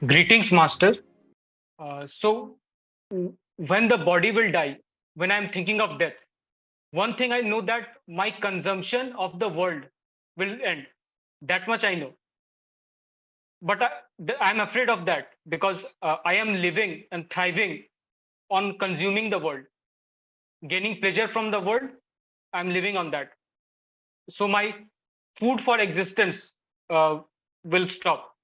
Greetings, Master. When the body will die, when I'm thinking of death, one thing I know that my consumption of the world will end. That much I know. But I'm afraid of that because I am living and thriving on consuming the world, gaining pleasure from the world. I'm living on that. So my food for existence uh, will stop.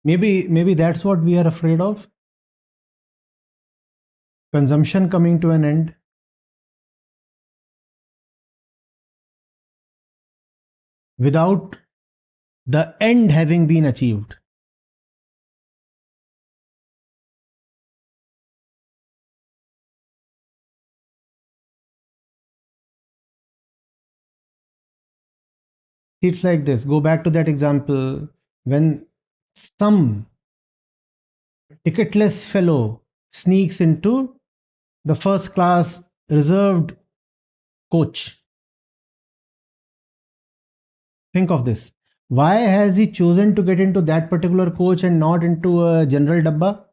Maybe that's what we are afraid of. Consumption coming to an end. Without the end having been achieved. It's like this. Go back to that example when some ticketless fellow sneaks into the first class reserved coach. Think of this. Why has he chosen to get into that particular coach and not into a general dabba?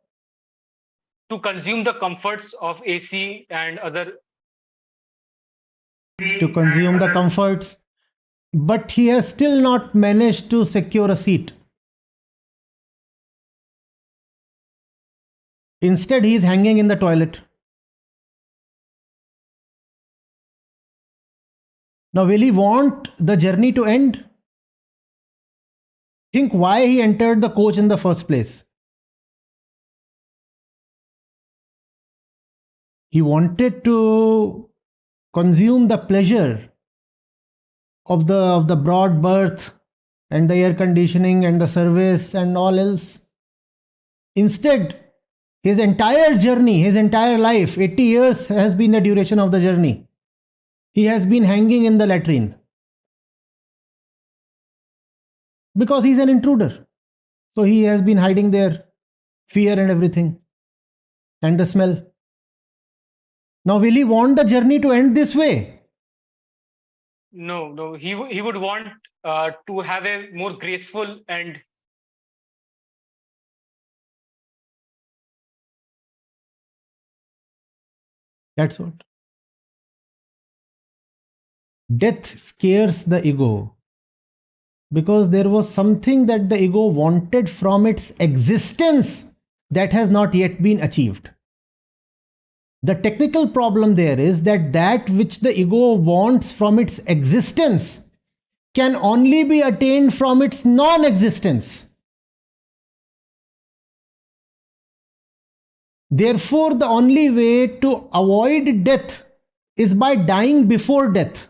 To consume the comforts of AC and other. To consume the comforts, but he has still not managed to secure a seat. Instead, he is hanging in the toilet. Now, will he want the journey to end? Think why he entered the coach in the first place. He wanted to consume the pleasure of the broad berth and the air conditioning and the service and all else. Instead, his entire journey, his entire life, 80 years has been the duration of the journey. He has been hanging in the latrine because he's an intruder. So he has been hiding there, fear and everything, and the smell. Now, will he want the journey to end this way? No. He would want to have a more graceful end. That's what. Death scares the ego because there was something that the ego wanted from its existence that has not yet been achieved. The technical problem there is that which the ego wants from its existence can only be attained from its non-existence. Therefore, the only way to avoid death is by dying before death.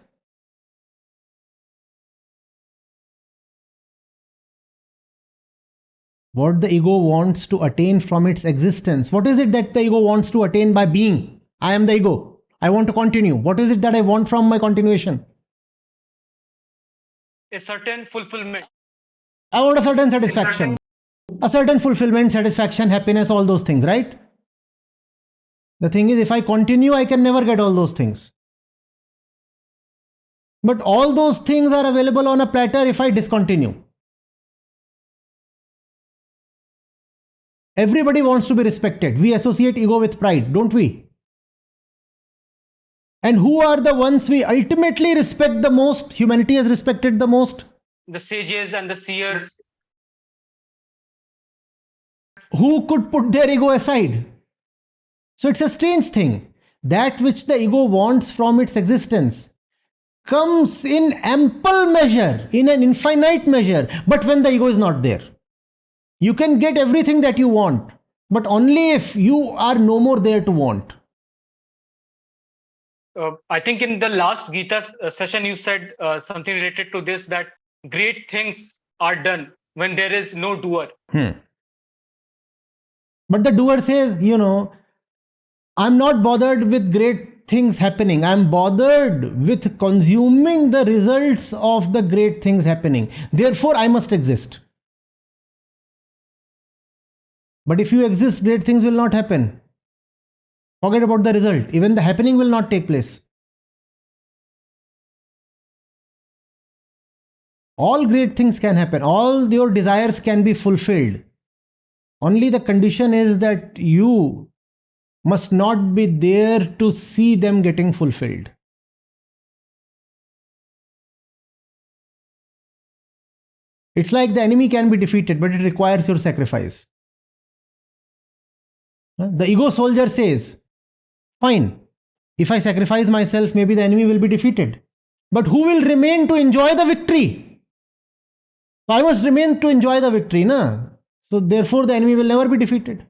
What the ego wants to attain from its existence. What is it that the ego wants to attain by being? I am the ego. I want to continue. What is it that I want from my continuation? A certain fulfillment. I want a certain satisfaction, a certain fulfillment, satisfaction, happiness, all those things, right? The thing is, if I continue, I can never get all those things. But all those things are available on a platter if I discontinue. Everybody wants to be respected. We associate ego with pride, don't we? And who are the ones we ultimately respect the most? Humanity has respected the most. The sages and the seers. Who could put their ego aside? So it's a strange thing. That which the ego wants from its existence comes in ample measure, in an infinite measure, but when the ego is not there. You can get everything that you want, but only if you are no more there to want. I think in the last Gita session, you said something related to this, that great things are done when there is no doer. But the doer says, I'm not bothered with great things happening. I'm bothered with consuming the results of the great things happening. Therefore, I must exist. But if you exist, great things will not happen. Forget about the result. Even the happening will not take place. All great things can happen. All your desires can be fulfilled. Only the condition is that you must not be there to see them getting fulfilled. It's like the enemy can be defeated, but it requires your sacrifice. The ego soldier says, fine, if I sacrifice myself, maybe the enemy will be defeated. But who will remain to enjoy the victory? So I must remain to enjoy the victory, na? So therefore the enemy will never be defeated.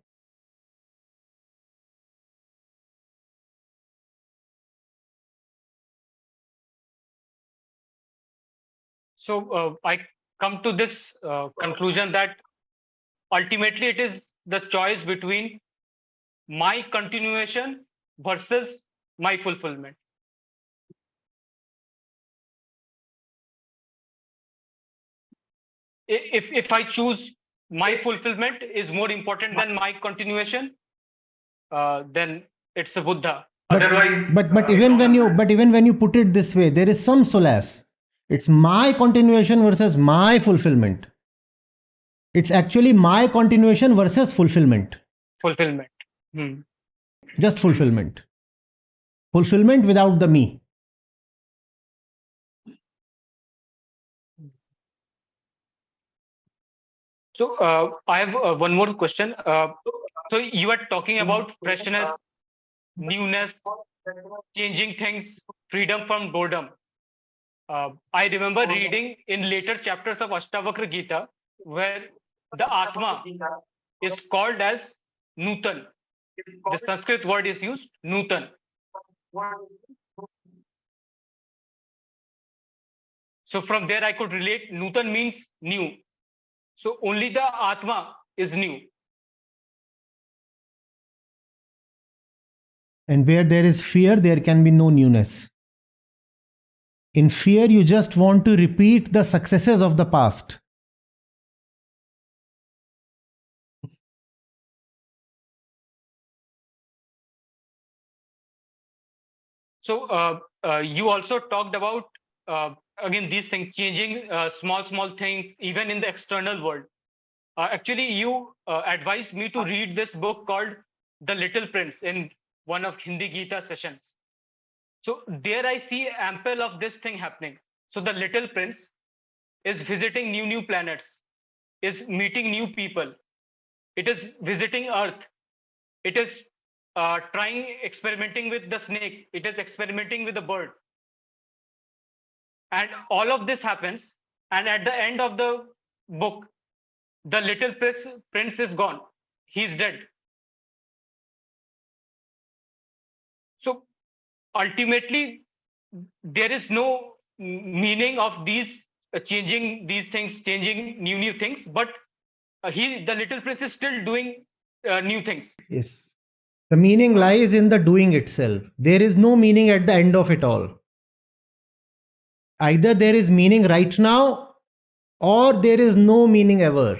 So I come to this conclusion that ultimately it is the choice between my continuation versus my fulfillment. If I choose my fulfillment is more important than my continuation, then it's a Buddha. Otherwise, But even when you put it this way, there is some solace. It's my continuation versus my fulfillment. It's actually my continuation versus fulfillment. fulfillment. Just fulfillment. Fulfillment without the me. So I have one more question. So you are talking about freshness, newness, changing things, freedom from boredom. I remember reading in later chapters of Ashtavakra Gita where the Atma is called as Nutan. The Sanskrit word is used, Nutan. So from there I could relate, Nutan means new. So only the Atma is new. And where there is fear, there can be no newness. In fear, you just want to repeat the successes of the past. So you also talked about again these things changing small things even in the external world. Actually, you advised me to read this book called The Little Prince in one of Hindi Gita sessions. So there I see ample of this thing happening. So the Little Prince is visiting new planets, is meeting new people. It is visiting Earth. It is experimenting with the snake. It is experimenting with the bird. And all of this happens. And at the end of the book, the little prince is gone. He's dead. So ultimately, there is no meaning of these changing these things, changing new things. But the little prince is still doing new things. Yes. The meaning lies in the doing itself. There is no meaning at the end of it all. Either there is meaning right now or there is no meaning ever.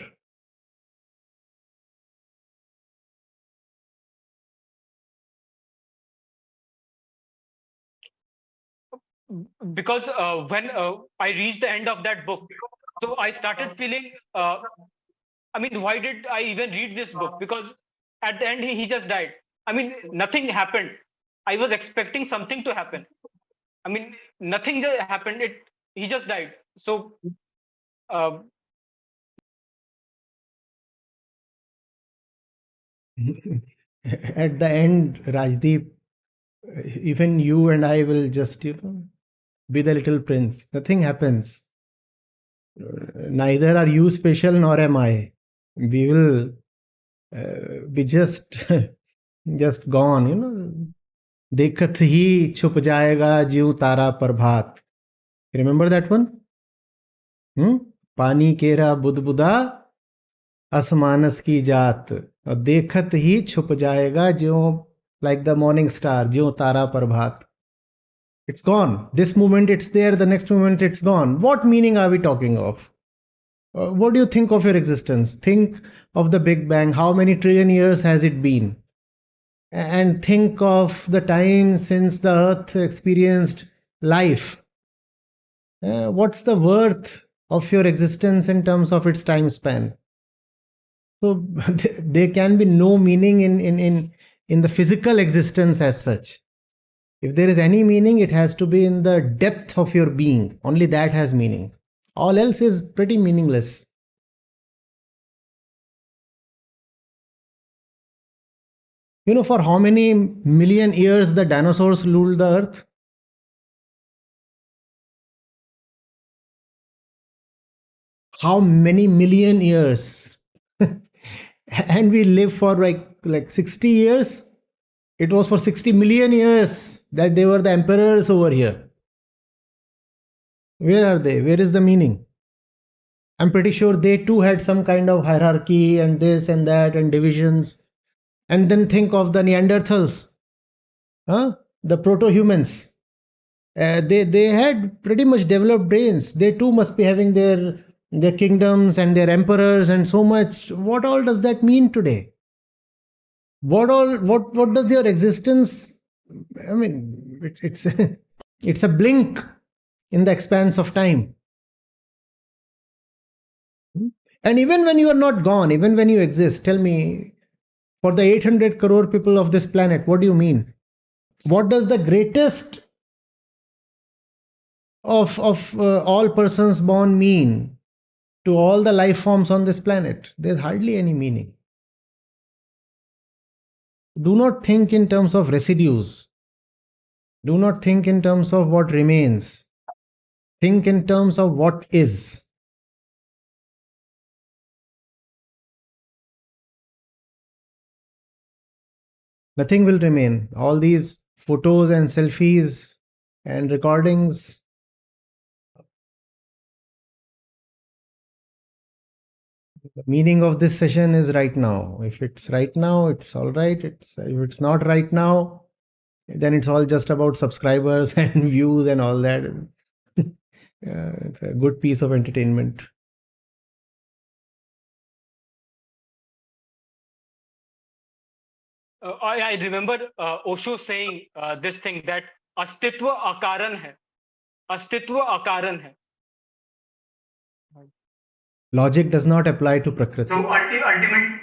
Because when I reached the end of that book, so I started feeling. I mean, why did I even read this book? Because at the end he just died. I mean, nothing happened. I was expecting something to happen. I mean, nothing just happened. He just died. So. At the end, Rajdeep, even you and I will just, be the little prince. Nothing happens. Neither are you special nor am I. We will be just just gone. देखत ही छुप जाएगा ज्यों तारा प्रभात. Remember that one? पानी केरा बुदबुदा असमानस की जात और देखत ही छुप जाएगा ज्यों like the morning star ज्यों तारा प्रभात. It's gone. This moment it's there, the next moment it's gone. What meaning are we talking of? What do you think of your existence? Think of the Big Bang. How many trillion years has it been? And think of the time since the earth experienced life. What's the worth of your existence in terms of its time span. So there can be no meaning in the physical existence as such. If there is any meaning, it has to be in the depth of your being. Only that has meaning. All else is pretty meaningless. You know, for how many million years the dinosaurs ruled the earth? How many million years? And we live for like 60 years. It was for 60 million years that they were the emperors over here. Where are they? Where is the meaning? I'm pretty sure they too had some kind of hierarchy and this and that and divisions. And then think of the Neanderthals, huh? The proto-humans. They had pretty much developed brains. They too must be having their kingdoms and their emperors and so much. What all does that mean today? What does your existence? I mean, it's it's a blink in the expanse of time. And even when you are not gone, even when you exist, tell me, for the 800 crore people of this planet, what do you mean? What does the greatest of all persons born mean to all the life forms on this planet? There's hardly any meaning. Do not think in terms of residues. Do not think in terms of what remains. Think in terms of what is. Nothing will remain. All these photos and selfies and recordings. The meaning of this session is right now. If it's right now, it's all right. If it's not right now, then it's all just about subscribers and views and all that. It's a good piece of entertainment. I remember Osho saying this thing that astitva akaran hai. Astitva akaran hai. Logic does not apply to Prakriti. So ultimate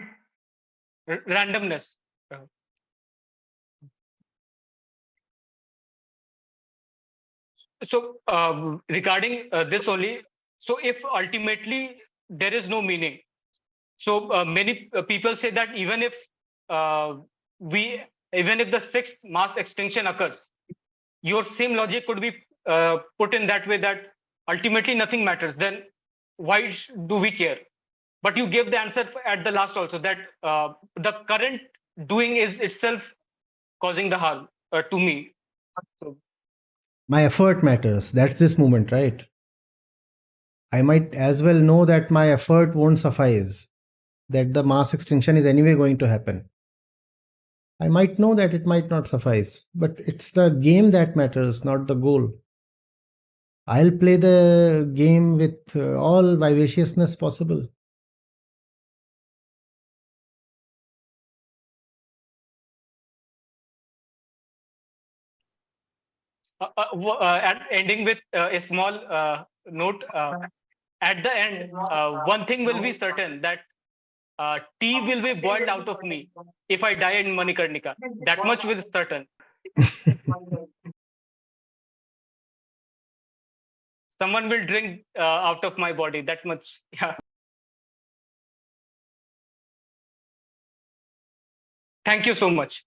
randomness. So regarding this only, so if ultimately there is no meaning, so many people say that uh, we even if the sixth mass extinction occurs, your same logic could be put in that way that ultimately nothing matters. Then why do we care? But you gave the answer at the last also that the current doing is itself causing the harm to me. So, My effort matters. That's this moment, right? I might as well know that my effort won't suffice, that the mass extinction is anyway going to happen. I might know that it might not suffice, but it's the game that matters, not the goal. I'll play the game with all vivaciousness possible. and ending with a small note. At the end, one thing will be certain that tea will be boiled out of me if I die in Manikarnika. That much will certain. Someone will drink out of my body. That much. Yeah. Thank you so much.